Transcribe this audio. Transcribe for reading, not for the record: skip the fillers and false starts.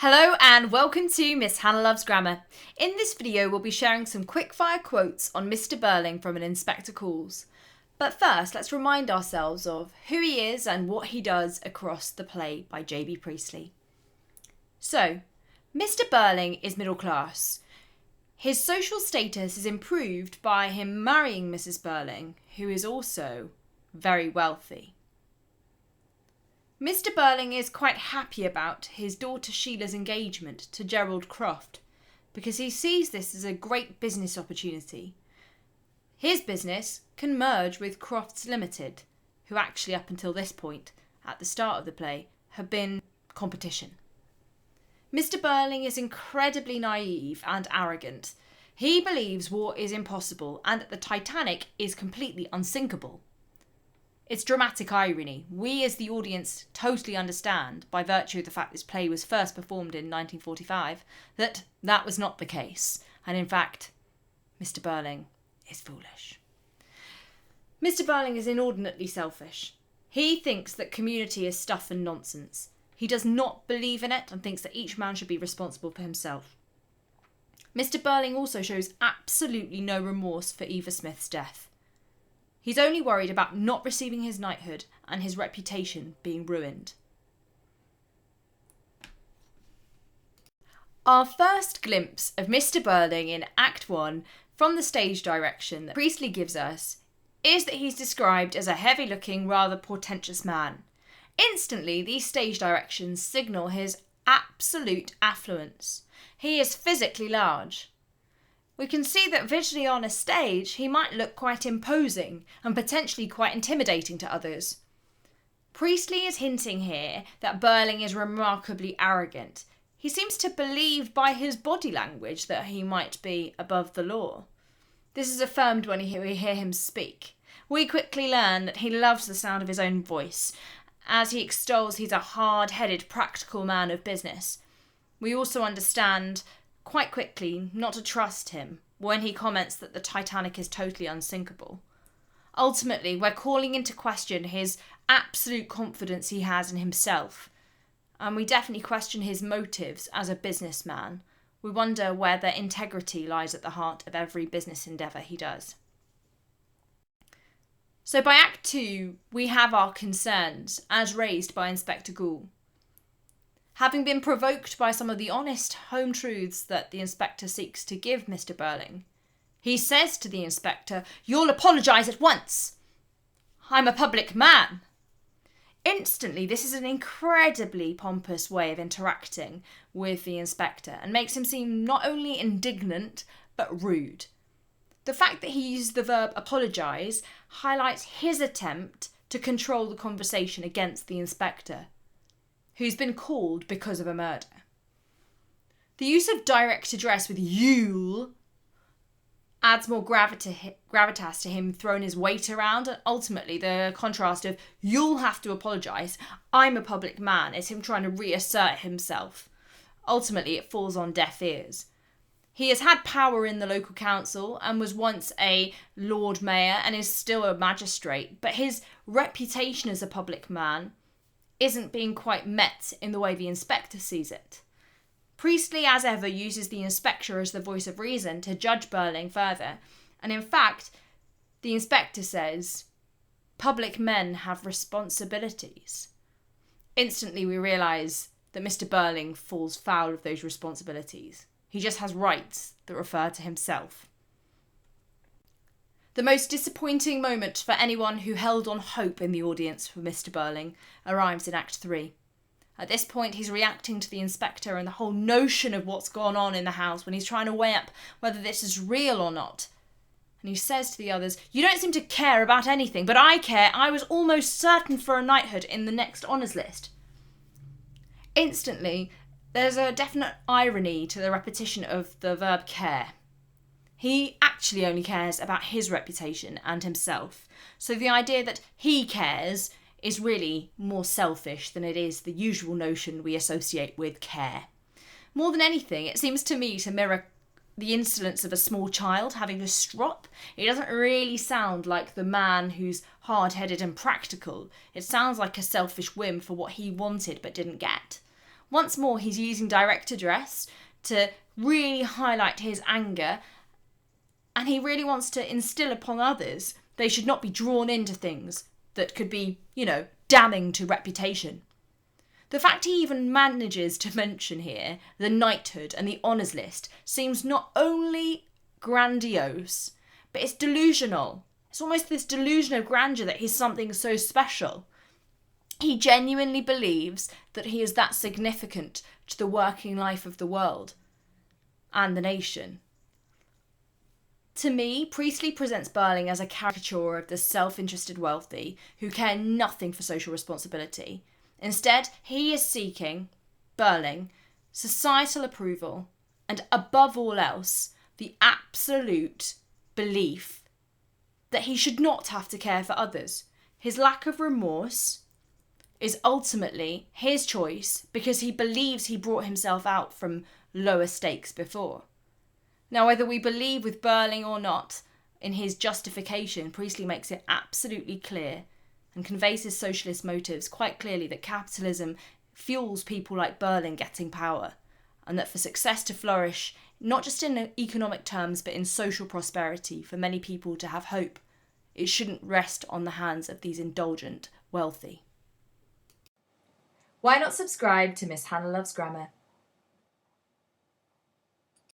Hello and welcome to Miss Hannah Loves Grammar. In this video we'll be sharing some quickfire quotes on Mr. Birling from An Inspector Calls. But first let's remind ourselves of who he is and what he does across the play by J.B. Priestley. So, Mr. Birling is middle class. His social status is improved by him marrying Mrs. Birling, who is also very wealthy. Mr. Birling is quite happy about his daughter Sheila's engagement to Gerald Croft because he sees this as a great business opportunity. His business can merge with Croft's Limited, who actually up until this point, at the start of the play, have been competition. Mr. Birling is incredibly naive and arrogant. He believes war is impossible and that the Titanic is completely unsinkable. It's dramatic irony. We as the audience totally understand, by virtue of the fact this play was first performed in 1945, that that was not the case. And in fact, Mr. Birling is foolish. Mr. Birling is inordinately selfish. He thinks that community is stuff and nonsense. He does not believe in it and thinks that each man should be responsible for himself. Mr. Birling also shows absolutely no remorse for Eva Smith's death. He's only worried about not receiving his knighthood and his reputation being ruined. Our first glimpse of Mr. Birling in Act 1 from the stage direction that Priestley gives us is that he's described as a heavy-looking, rather portentous man. Instantly, these stage directions signal his absolute affluence. He is physically large. We can see that visually on a stage he might look quite imposing and potentially quite intimidating to others. Priestley is hinting here that Birling is remarkably arrogant. He seems to believe by his body language that he might be above the law. This is affirmed when we hear him speak. We quickly learn that he loves the sound of his own voice. As he extols he's a hard-headed, practical man of business. We also understand quite quickly not to trust him when he comments that the Titanic is totally unsinkable. Ultimately, we're calling into question his absolute confidence he has in himself, and we definitely question his motives as a businessman. We wonder whether integrity lies at the heart of every business endeavour he does. So by Act 2, we have our concerns as raised by Inspector Gould. Having been provoked by some of the honest home truths that the inspector seeks to give Mr. Birling, he says to the inspector, "You'll apologise at once. I'm a public man." Instantly, this is an incredibly pompous way of interacting with the inspector and makes him seem not only indignant, but rude. The fact that he used the verb apologise highlights his attempt to control the conversation against the inspector, who's been called because of a murder. The use of direct address with "you'll" adds more gravitas to him throwing his weight around, and ultimately the contrast of "you'll have to apologise, I'm a public man" is him trying to reassert himself. Ultimately it falls on deaf ears. He has had power in the local council and was once a Lord Mayor and is still a magistrate, but his reputation as a public man isn't being quite met in the way the inspector sees it. Priestley, as ever, uses the inspector as the voice of reason to judge Birling further, and in fact, the inspector says, "Public men have responsibilities." Instantly we realise that Mr. Birling falls foul of those responsibilities. He just has rights that refer to himself. The most disappointing moment for anyone who held on hope in the audience for Mr. Birling arrives in Act 3. At this point, he's reacting to the inspector and the whole notion of what's gone on in the house when he's trying to weigh up whether this is real or not. And he says to the others, "You don't seem to care about anything, but I care. I was almost certain for a knighthood in the next honours list." Instantly, there's a definite irony to the repetition of the verb care. He actually only cares about his reputation and himself. So the idea that he cares is really more selfish than it is the usual notion we associate with care. More than anything, it seems to me to mirror the insolence of a small child having a strop. It doesn't really sound like the man who's hard-headed and practical. It sounds like a selfish whim for what he wanted but didn't get. Once more, he's using direct address to really highlight his anger, and he really wants to instill upon others they should not be drawn into things that could be, damning to reputation. The fact he even manages to mention here the knighthood and the honours list seems not only grandiose, but it's delusional. It's almost this delusion of grandeur that he's something so special. He genuinely believes that he is that significant to the working life of the world and the nation. To me, Priestley presents Birling as a caricature of the self-interested wealthy who care nothing for social responsibility. Instead, he is seeking, Birling, societal approval and, above all else, the absolute belief that he should not have to care for others. His lack of remorse is ultimately his choice because he believes he brought himself out from lower stakes before. Now, whether we believe with Birling or not, in his justification, Priestley makes it absolutely clear and conveys his socialist motives quite clearly that capitalism fuels people like Birling getting power, and that for success to flourish, not just in economic terms but in social prosperity, for many people to have hope, it shouldn't rest on the hands of these indulgent wealthy. Why not subscribe to Miss Hannah Loves Grammar?